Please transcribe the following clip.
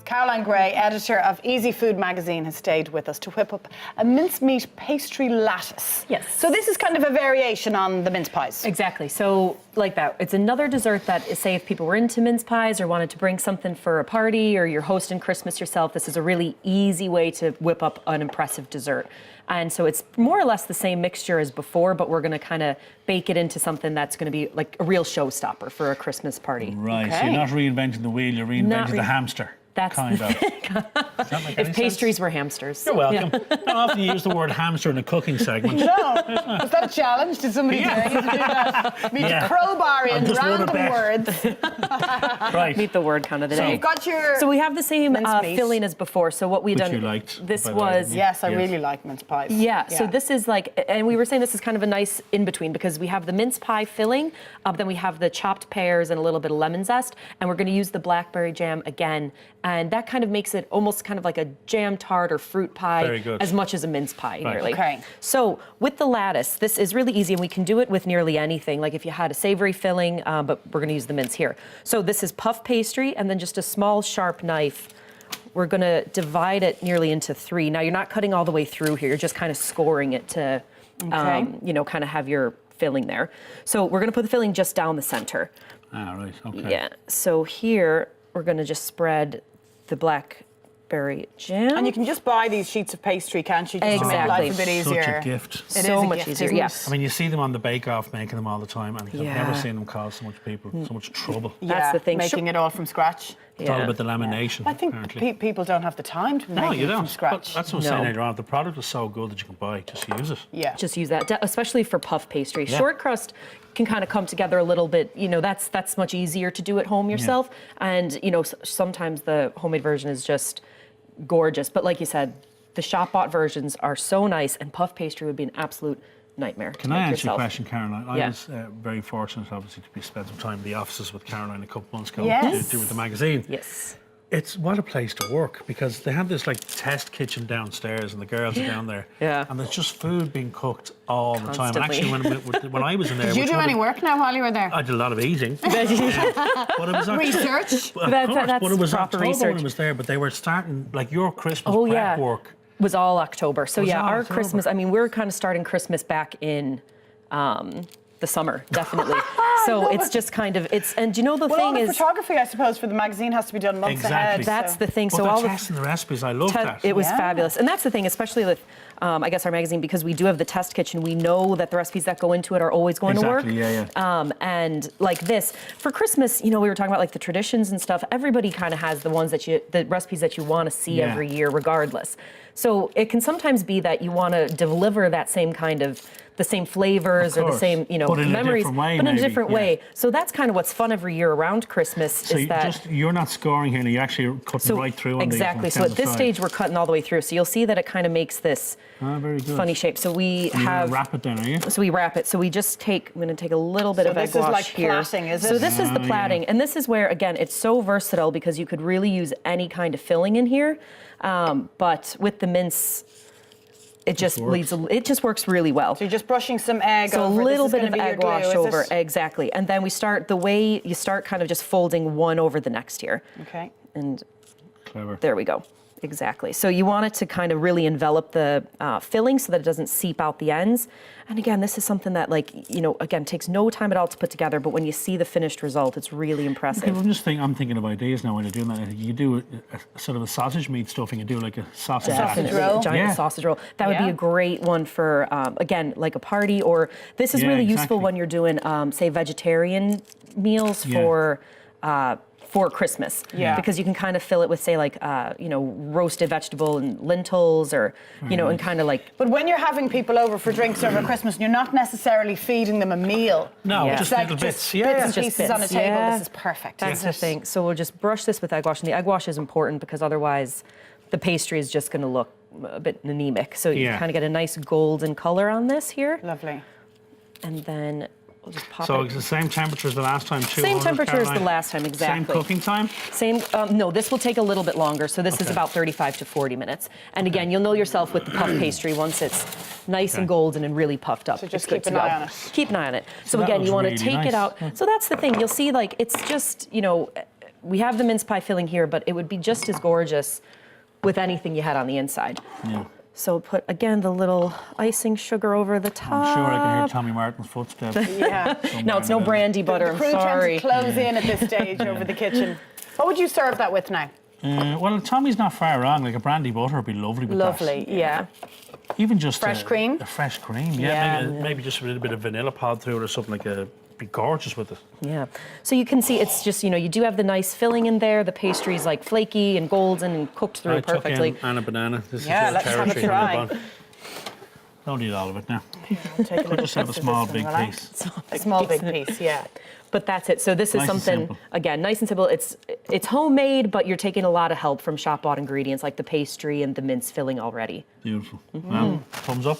Caroline Gray, editor of Easy Food magazine, has stayed with us to whip up a mincemeat pastry lattice. Yes. So this is kind of a variation on the mince pies. Exactly. So like that, it's another dessert that, say, if people were into mince pies or wanted to bring something for a party or you're hosting Christmas yourself, this is a really easy way to whip up an impressive dessert. And so it's more or less the same mixture as before, but we're going to kind of bake it into something that's going to be like a real showstopper for a Christmas party. Right, Okay. so you're not reinventing the wheel, you're reinventing the hamster. That's kind of. Does that make any If pastries sense? were hamsters. You're welcome. Not often you use the word hamster in a cooking segment. No, was that a challenge? Did somebody dare you to do that? Need to crowbar in just wrote it random back. words. Right. Meet the word kind of the So day. you've got your... So we have the same mincemeat. filling as before. So what we've Which done, you liked, this by the way, was, didn't you? Yes, I Yes. really like mince pies. yeah, so this is like, and we were saying this is kind of a nice in-between because we have the mince pie filling, then we have the chopped pears and a little bit of lemon zest, and we're going to use the blackberry jam again, and that kind of makes it almost kind of like a jam tart or fruit pie, Very good. as much as a mince pie, Right. nearly. Okay. So with the lattice, this is really easy, and we can do it with nearly anything, like if you had a savory filling, but we're going to use the mince here. So this is puff pastry, and then just a small sharp knife. We're going to divide it nearly into 3. Now, you're not cutting all the way through here. You're just kind of scoring it to, you know, kind of have your filling there. So we're going to put the filling just down the center. Ah, right, okay. Yeah. So here, we're going to just spread the blackberry jam. And you can just buy these sheets of pastry, can't you? Just to make life a bit easier. Such a gift. It so is a much gift, easier, isn't yeah. it? I mean, you see them on the Bake Off making them all the time, and I've Yeah. never seen them cause so much people so much trouble. That's the thing. Making it all from scratch. It's all about the lamination, I think apparently. people don't have the time to No, make you it don't. from scratch. But that's what I'm No. saying later on. The product is so good that you can buy. Just use it. Yeah. Just use that, especially for puff pastry. Yeah. Short crust can kind of come together a little bit. You know, that's much easier to do at home yourself. And, you know, sometimes the homemade version is just gorgeous. But like you said, the shop-bought versions are so nice, and puff pastry would be an absolute nightmare. to Can I make answer yourself. your question, Caroline? I Yeah. was very fortunate, obviously, to be spend some time in the offices with Caroline a couple months ago Yes. to do with the magazine. Yes. It's what a place to work, because they have this like test kitchen downstairs and the girls are down there. Yeah. And there's just food being cooked all the time. And Constantly. actually, when I was in there, Did you which do one any of- work now while you were there? I did a lot of eating. But it was actually, Research? Of That's- course, that's but it was proper October when research. I was there. But they were starting like your Christmas Oh, prep yeah. work. Was all October. So Was yeah, all our October. Christmas, I mean, we're kind of starting Christmas back in the summer, definitely. So it's just kind of, and you know the Well, all thing the is, photography, I suppose, for the magazine has to be done months ahead. Exactly. that's so- the thing. But So they're all the testing the recipes. I love that. it was Yeah. fabulous. And that's the thing, especially with, I guess, our magazine, because we do have the test kitchen. We know that the recipes that go into it are always going to work. Exactly, yeah. And like this, for Christmas, you know, we were talking about like the traditions and stuff. Everybody kind of has the ones the recipes that you want to see Yeah. every year, regardless. So it can sometimes be that you want to deliver that same kind of, the same flavors Of or the course. same, you know, But in a memories, different way, but in a maybe, different yeah. way. So that's kind of what's fun every year around Christmas So is that. you're not scoring here, and you're actually cutting right through on Exactly. these. So at this stage, we're cutting all the way through. So you'll see that it kind of makes this very good. funny shape. So we You're gonna have. wrap it then, are you? So we wrap it. So we just take. I'm going to take a little bit So of this egg is wash like here. plaiting, is So it? this is the yeah. plaiting, and this is where again it's so versatile because you could really use any kind of filling in here, but with the mince, it just works. it just works really well. So you're just brushing some egg So a over. little This is bit gonna of be your egg glue, wash is over, it? exactly, and then we start the way you start kind of just folding one over the next here, Okay. and Clever. there we go. Exactly. So you want it to kind of really envelop the filling so that it doesn't seep out the ends. And again, this is something that, like, you know, again, takes no time at all to put together, but when you see the finished result, it's really impressive. Okay, I'm thinking of ideas now when you're doing that. You do a sort of a sausage meat stuffing, you do like a sausage Sausage roll. roll. A giant Yeah. sausage roll. That would be Yeah. a great one for, again, like a party, or this is Yeah, really exactly. useful when you're doing, say, vegetarian meals Yeah. for Christmas. Yeah. Because you can kind of fill it with, say, like, you know, roasted vegetable and lentils, or, you know, and kind of like, But when you're having people over for drinks over Christmas, you're not necessarily feeding them a meal. No, Yeah. just It's like little bits. just Yeah. bits and Just pieces on a bits, table. yeah. This is perfect. That's the thing. So we'll just brush this with egg wash, and the egg wash is important because otherwise the pastry is just going to look a bit anemic. So you Yeah. kind of get a nice golden color on this here, Lovely. and then we'll just pop So it. it's the same temperature as the last time, 200, Same temperature as the Caroline? last time, exactly. Same cooking time? Same, no, this will take a little bit longer. So this is Okay. about 35 to 40 minutes. And again, you'll know yourself with the puff pastry once it's nice and Okay. golden and really puffed up. So it's just good keep to an go. eye on it. Keep an eye on it. So that again, you looks want to really take nice. it out. So that's the thing. You'll see, like, it's just, you know, we have the mince pie filling here, but it would be just as gorgeous with anything you had on the inside. Yeah. So put, again, the little icing sugar over the top. I'm sure I can hear Tommy Martin's footsteps. Yeah. No, it's no brandy butter, The crew sorry. tend to close in at this stage over the kitchen. What would you serve that with now? Well, Tommy's not far wrong. Like a brandy butter would be lovely with Lovely, yeah. that. Even just Fresh cream? A fresh cream, Yeah. Maybe just a little bit of vanilla pod through it or something like a. Be gorgeous with it. Yeah. So you can see it's just, you do have the nice filling in there. The pastry's like flaky and golden and cooked through perfectly. Took in and a banana. This Yeah, is let's have a territory try. in the bun. Don't need all of it now. Take a We'll little just have a taste of small, this big one, will I? piece. A small, big piece, yeah. But that's it. So this is Nice and something, simple. again, nice and simple. It's homemade, but you're taking a lot of help from shop bought ingredients like the pastry and the mince filling already. Beautiful. Well, thumbs up.